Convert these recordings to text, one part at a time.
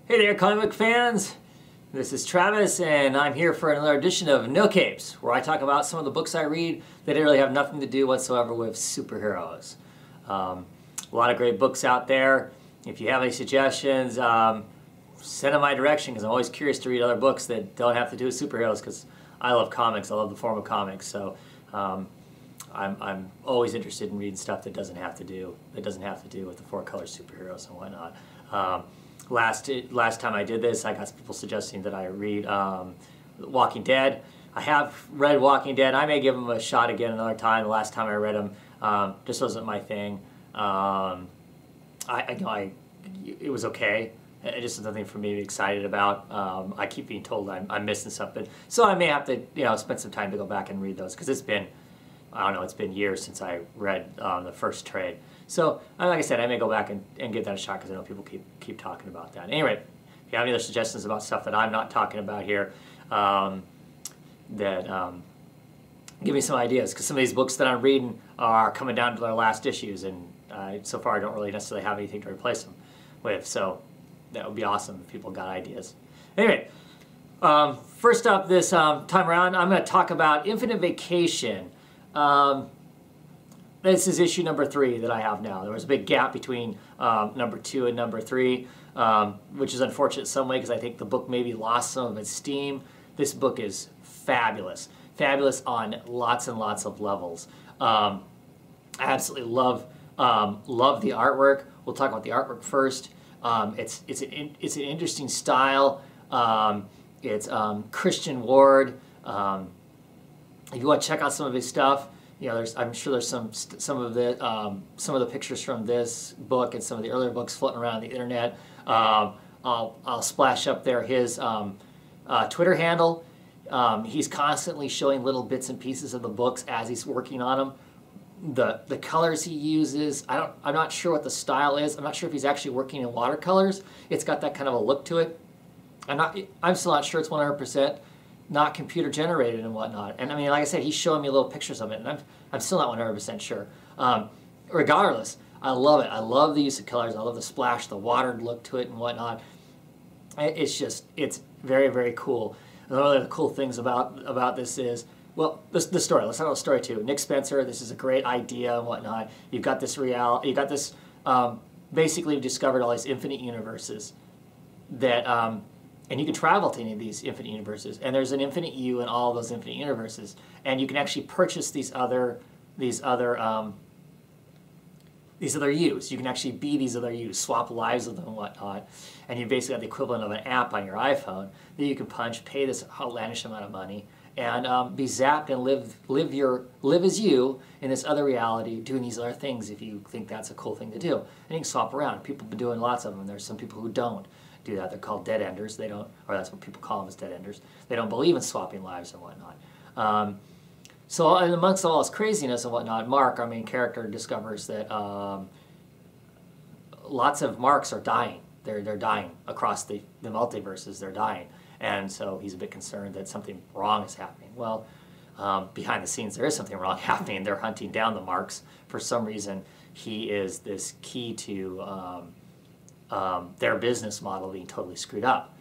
Hey there, comic book fans! This is Travis, and I'm here for another edition of No Capes, where I talk about some of the books I read that really have nothing to do whatsoever with superheroes. A lot of great books out there. If you have any suggestions, send them my direction, because I'm always curious to read other books that don't have to do with superheroes, because I love comics. I love the form of comics, so I'm always interested in reading stuff that doesn't have to do with the four-color superheroes and whatnot. Last time I did this, I got people suggesting that I read Walking Dead. I have read Walking Dead. I may give them a shot again another time. The last time I read them, just wasn't my thing. It was okay. It just was nothing for me to be excited about. I keep being told I'm missing something, so I may have to spend some time to go back and read those, because it's been, I don't know, it's been years since I read the first trade. So, like I said, I may go back and give that a shot, because I know people keep talking about that. Anyway, if you have any other suggestions about stuff that I'm not talking about here, give me some ideas, because some of these books that I'm reading are coming down to their last issues, and so far I don't really necessarily have anything to replace them with, so that would be awesome if people got ideas. Anyway, first up this time around, I'm going to talk about Infinite Vacation. This is issue number 3 that I have now. There was a big gap between number 2 and number 3, which is unfortunate in some way, because I think the book maybe lost some of its steam. This book is fabulous. Fabulous on lots and lots of levels. I absolutely love the artwork. We'll talk about the artwork first. It's an interesting style. It's Christian Ward. If you want to check out some of his stuff, I'm sure there's some of the pictures from this book and some of the earlier books floating around the internet. I'll splash up there his Twitter handle. He's constantly showing little bits and pieces of the books as he's working on them. The colors he uses, I'm not sure what the style is. I'm not sure if he's actually working in watercolors. It's got that kind of a look to it. I'm still not sure it's 100%. Not computer generated and whatnot. And I mean, like I said, he's showing me little pictures of it, and I'm still not 100% sure. Regardless, I love it. I love the use of colors. I love the splash, the watered look to it and whatnot. It's very, very cool. And one of the cool things about this is, well, the story. Let's talk about the story too. Nick Spencer, this is a great idea and whatnot. You've got this basically you've discovered all these infinite universes that, and you can travel to any of these infinite universes, and there's an infinite you in all of those infinite universes, and you can actually purchase these other yous. You can actually be these other yous, swap lives with them and whatnot, and you basically have the equivalent of an app on your iPhone that you can punch, pay this outlandish amount of money, and be zapped and live as you in this other reality, doing these other things if you think that's a cool thing to do. And you can swap around. People have been doing lots of them. There's some people who don't do that. They're called dead enders. They don't, or that's what people call them, as dead enders. They don't believe in swapping lives and whatnot. So and amongst all this craziness and whatnot, Mark, our main character, discovers that lots of Marks are dying. They're dying across the multiverses. They're dying, and so he's a bit concerned that something wrong is happening. Well, behind the scenes, there is something wrong happening. They're hunting down the Marks. For some reason, he is this key to their business model being totally screwed up.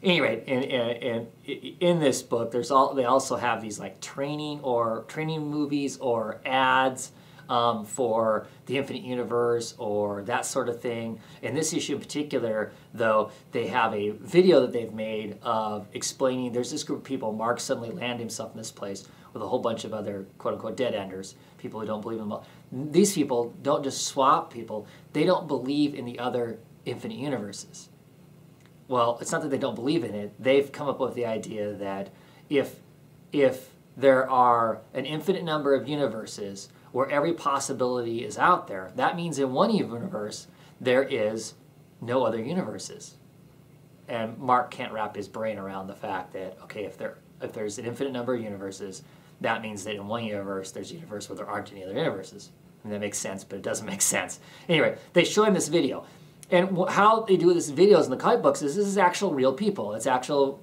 Anyway, in this book, they also have these like training movies or ads for the Infinite Universe or that sort of thing. In this issue in particular, though, they have a video that they've made of explaining there's this group of people. Mark suddenly landed himself in this place with a whole bunch of other quote-unquote dead enders, people who don't believe in them. These people don't just swap people, they don't believe in the other infinite universes. Well, it's not that they don't believe in it. They've come up with the idea that if there are an infinite number of universes where every possibility is out there, that means in one universe there is no other universes. And Mark can't wrap his brain around the fact that, okay, if there's an infinite number of universes, that means that in one universe there's a universe where there aren't any other universes. And that makes sense, but it doesn't make sense. Anyway, they show him this video. And how they do this videos in the comic books is this is actual real people. It's actual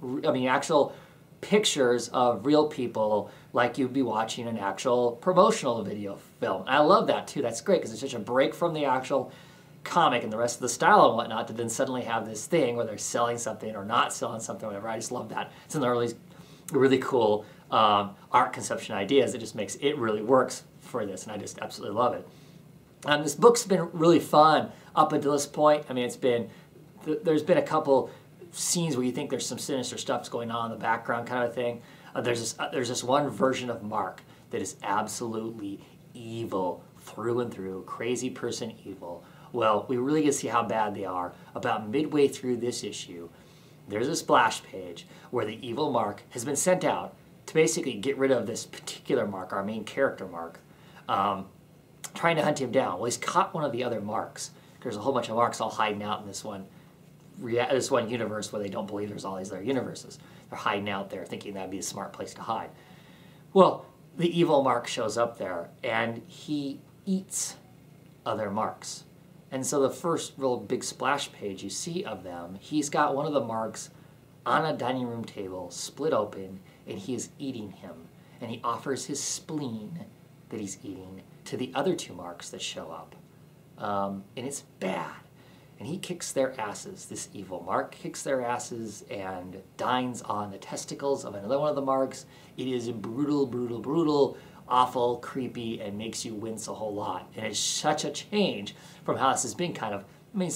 pictures of real people, like you'd be watching an actual promotional video film. And I love that too. That's great, because it's such a break from the actual comic and the rest of the style and whatnot to then suddenly have this thing where they're selling something or not selling something or whatever. I just love that. It's in the early, really cool art conception ideas. It just makes it really works for this, and I just absolutely love it. This book's been really fun up until this point. I mean, there's been a couple scenes where you think there's some sinister stuff's going on in the background kind of thing. There's this one version of Mark that is absolutely evil through and through, crazy person evil. Well, we really get to see how bad they are. About midway through this issue, there's a splash page where the evil Mark has been sent out to basically get rid of this particular Mark, our main character Mark, trying to hunt him down. Well, he's caught one of the other Marks. There's a whole bunch of Marks all hiding out in this one universe where they don't believe there's all these other universes. They're hiding out there thinking that'd be a smart place to hide. Well, the evil Mark shows up there and he eats other Marks. And so the first real big splash page you see of them, he's got one of the Marks on a dining room table, split open, and he is eating him. And he offers his spleen that he's eating to the other two Marks that show up. And it's bad. And he kicks their asses. This evil Mark kicks their asses and dines on the testicles of another one of the Marks. It is brutal, brutal, brutal, awful, creepy, and makes you wince a whole lot. And it's such a change from how this has been kind of, I mean,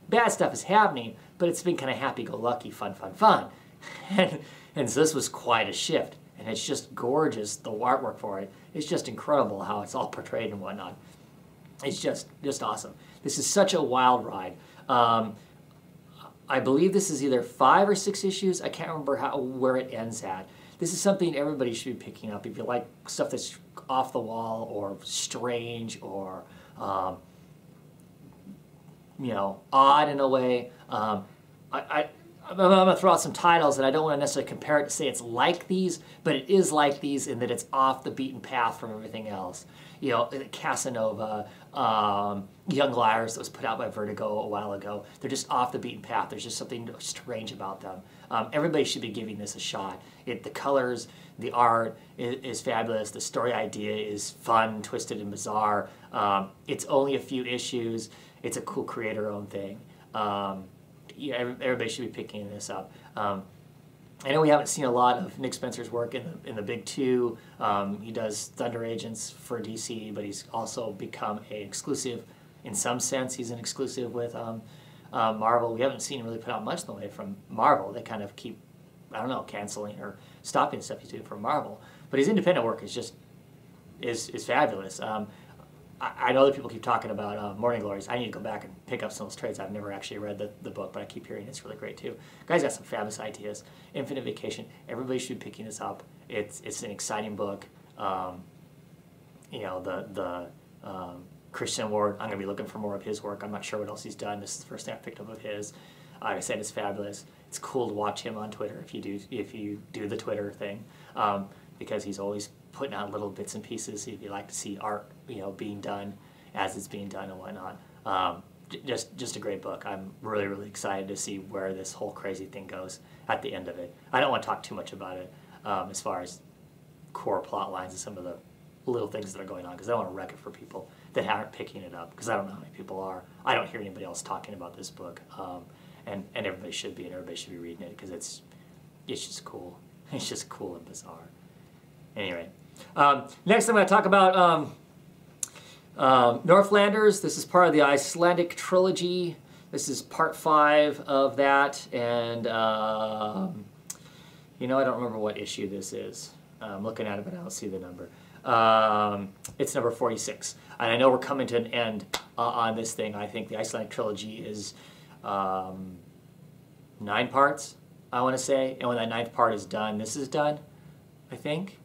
bad stuff is happening, but it's been kind of happy-go-lucky, fun, fun, fun. And so this was quite a shift. And it's just gorgeous, the artwork for it. It's just incredible how it's all portrayed and whatnot. It's just awesome. This is such a wild ride. I believe this is either 5 or 6 issues. I can't remember where it ends at. This is something everybody should be picking up if you like stuff that's off the wall or strange or you know, odd in a way. I'm going to throw out some titles, and I don't want to necessarily compare it to say it's like these, but it is like these in that it's off the beaten path from everything else. You know, Casanova, Young Liars that was put out by Vertigo a while ago. They're just off the beaten path. There's just something strange about them. Everybody should be giving this a shot. The colors, the art is fabulous. The story idea is fun, twisted, and bizarre. It's only a few issues. It's a cool creator-owned thing. Yeah, everybody should be picking this up. I know we haven't seen a lot of Nick Spencer's work in the big two. He does Thunder Agents for DC, but he's also become an exclusive. In some sense, he's an exclusive with Marvel. We haven't seen him really put out much in the way from Marvel. They kind of keep, I don't know, canceling or stopping stuff he's doing from Marvel. But his independent work is just is fabulous. I know that people keep talking about Morning Glories. I need to go back and pick up some of those trades. I've never actually read the book, but I keep hearing it's really great too. Guy's got some fabulous ideas. Infinite Vacation. Everybody should be picking this up. It's an exciting book. You know, the Christian Ward, I'm going to be looking for more of his work. I'm not sure what else he's done. This is the first thing I picked up of his. Like I said, it's fabulous. It's cool to watch him on Twitter if you do the Twitter thing, because he's always putting out little bits and pieces. If you like to see art, you know, being done as it's being done and whatnot. Just a great book. I'm really, really excited to see where this whole crazy thing goes at the end of it. I don't want to talk too much about it as far as core plot lines and some of the little things that are going on, because I don't want to wreck it for people that aren't picking it up, because I don't know how many people are. I don't hear anybody else talking about this book, and everybody should be, and everybody should be reading it, because it's just cool. It's just cool and bizarre. Anyway, next I'm going to talk about Northlanders. This is part of the Icelandic trilogy. This is part 5 of that, and you know, I don't remember what issue this is. I'm looking at it, but I don't see the number. It's number 46, and I know we're coming to an end on this thing. I think the Icelandic trilogy is 9 parts, I want to say, and when that 9th part is done, this is done, I think.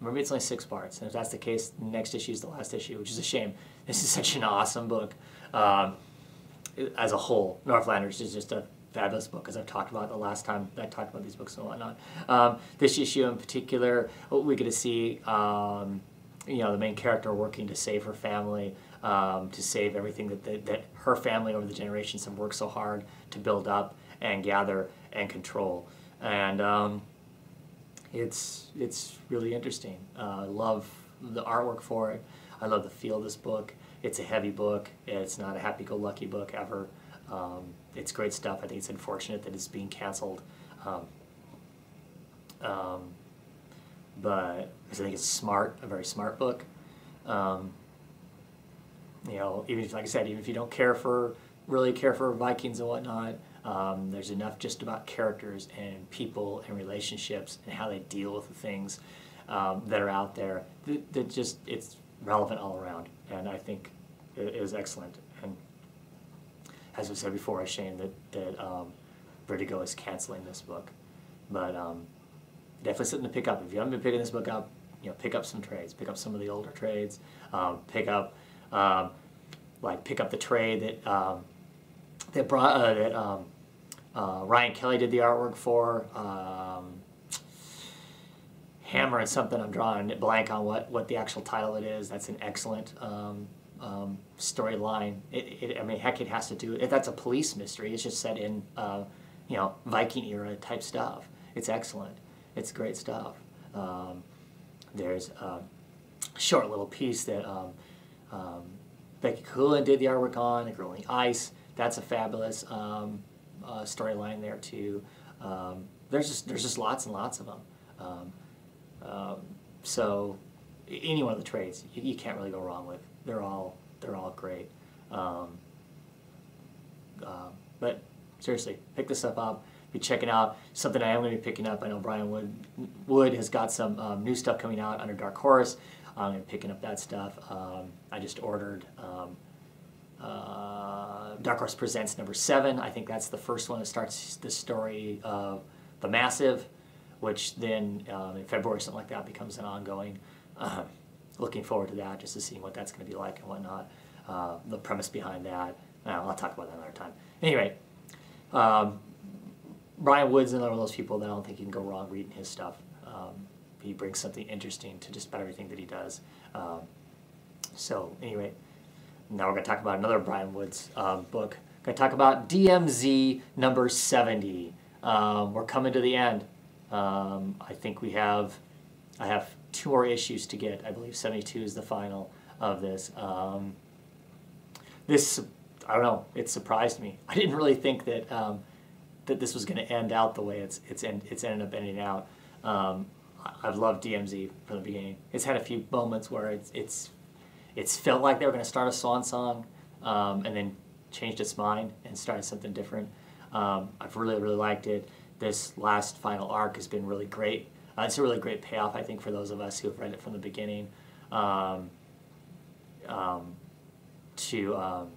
Maybe it's only 6 parts, and if that's the case, the next issue is the last issue, which is a shame. This is such an awesome book. As a whole, Northlanders is just a fabulous book, as I've talked about the last time I talked about these books and whatnot. This issue in particular, we get to see you know, the main character working to save her family, to save everything that her family over the generations have worked so hard to build up and gather and control. And it's really interesting. I love the artwork for it. I love the feel of this book. It's a heavy book. It's not a happy-go-lucky book ever. It's great stuff. I think it's unfortunate that it's being canceled. But I think it's a very smart book. You know, even if, like I said, even if you don't really care for Vikings and whatnot, there's enough just about characters and people and relationships and how they deal with the things that are out there that just, it's relevant all around, and I think it is excellent. And as we said before, a shame that Vertigo is canceling this book, but definitely something to pick up. If you haven't been picking this book up, you know, pick up some trades, pick up some of the older trades, pick up the trade that Ryan Kelly did the artwork for. Hammer and something, I'm drawing a blank on what the actual title it is. That's an excellent storyline. I mean, heck, it has to do, if that's a police mystery, it's just set in, you know, Viking era type stuff. It's excellent. It's great stuff. There's a short little piece that Becky Coolan did the artwork on, The Girl in the Ice. That's a fabulous storyline there too. There's just lots and lots of them. So any one of the trades you can't really go wrong with. They're all great. But seriously, pick this stuff up. Be checking out something I am going to be picking up. I know Brian Wood has got some new stuff coming out under Dark Horse. I'm going to be picking up that stuff. I just ordered Dark Horse Presents #7. I think that's the first one that starts the story of the Massive, which then in February, something like that, becomes an ongoing. Looking forward to that, just to see what that's going to be like and whatnot. The premise behind that. I'll talk about that another time. Anyway, Brian Wood's another one of those people that I don't think you can go wrong reading his stuff. He brings something interesting to just about everything that he does. So anyway, now we're going to talk about another Brian Wood's book. We're going to talk about DMZ #70. We're coming to the end. I think I have 2 more issues to get. I believe 72 is the final of this. I don't know, it surprised me. I didn't really think that that this was going to end out the way it's ended up ending out. I've loved DMZ from the beginning. It's had a few moments where it's felt like they were going to start a song, and then changed its mind and started something different. I've really liked it. This last final arc has been really great. It's a really great payoff, I think, for those of us who have read it from the beginning, to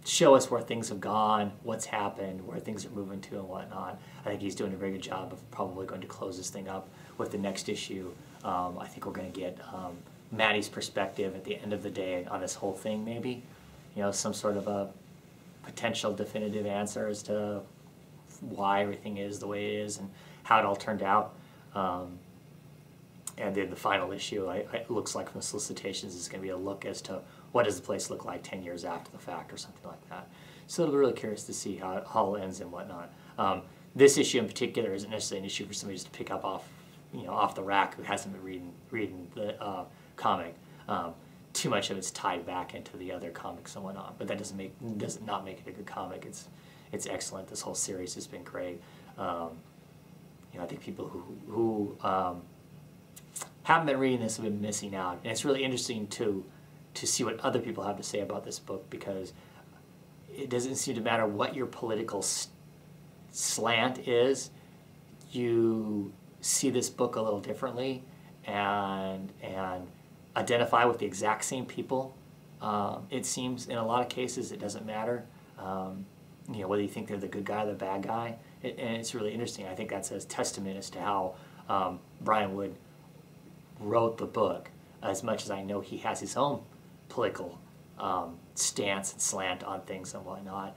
show us where things have gone, what's happened, where things are moving to, and whatnot. I think he's doing a very good job of probably going to close this thing up with the next issue. I think we're going to get Maddie's perspective at the end of the day on this whole thing, maybe. You know, some sort of a potential definitive answer as to why everything is the way it is and how it all turned out. And then the final issue, it looks like from the solicitations, is going to be a look as to what does the place look like 10 years after the fact or something like that. So I'll be really curious to see how it all ends and whatnot. This issue in particular isn't necessarily an issue for somebody just to pick up off the rack who hasn't been reading the comic. Too much of it's tied back into the other comics and whatnot, but that does not make it a good comic. It's excellent. This whole series has been great. I think people who haven't been reading this have been missing out, and it's really interesting to see what other people have to say about this book, because it doesn't seem to matter what your political slant is. You see this book a little differently and identify with the exact same people. It seems in a lot of cases it doesn't matter. Whether you think they're the good guy or the bad guy. And it's really interesting. I think that's a testament as to how Brian Wood wrote the book, as much as I know he has his own political stance and slant on things and whatnot.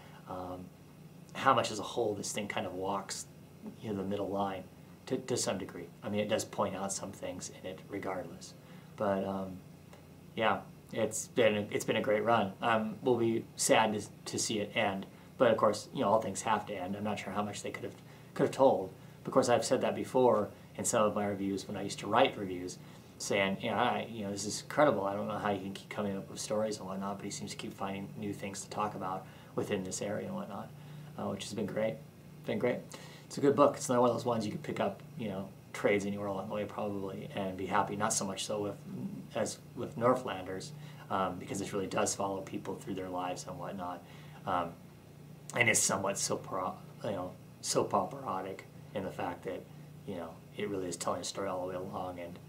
How much as a whole this thing kind of walks the middle line to some degree. I mean, it does point out some things in it regardless. But yeah, it's been a great run. We'll be sad to see it end. But of course, all things have to end. I'm not sure how much they could have told. Of course, I've said that before in some of my reviews when I used to write reviews. saying, yeah, this is incredible. I don't know how you can keep coming up with stories and whatnot, but he seems to keep finding new things to talk about within this area and whatnot, which has been great. It's a good book. It's not one of those ones you could pick up, trades anywhere along the way probably and be happy. Not so much so with Northlanders, because this really does follow people through their lives and whatnot, and is somewhat soap operatic in the fact that it really is telling a story all the way along, and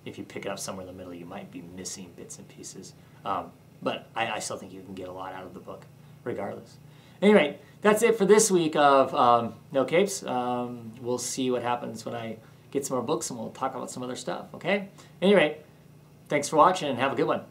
if you pick it up somewhere in the middle, you might be missing bits and pieces. But I still think you can get a lot out of the book, regardless. Anyway, that's it for this week of No Capes. We'll see what happens when I get some more books, and we'll talk about some other stuff, okay? Anyway, thanks for watching, and have a good one.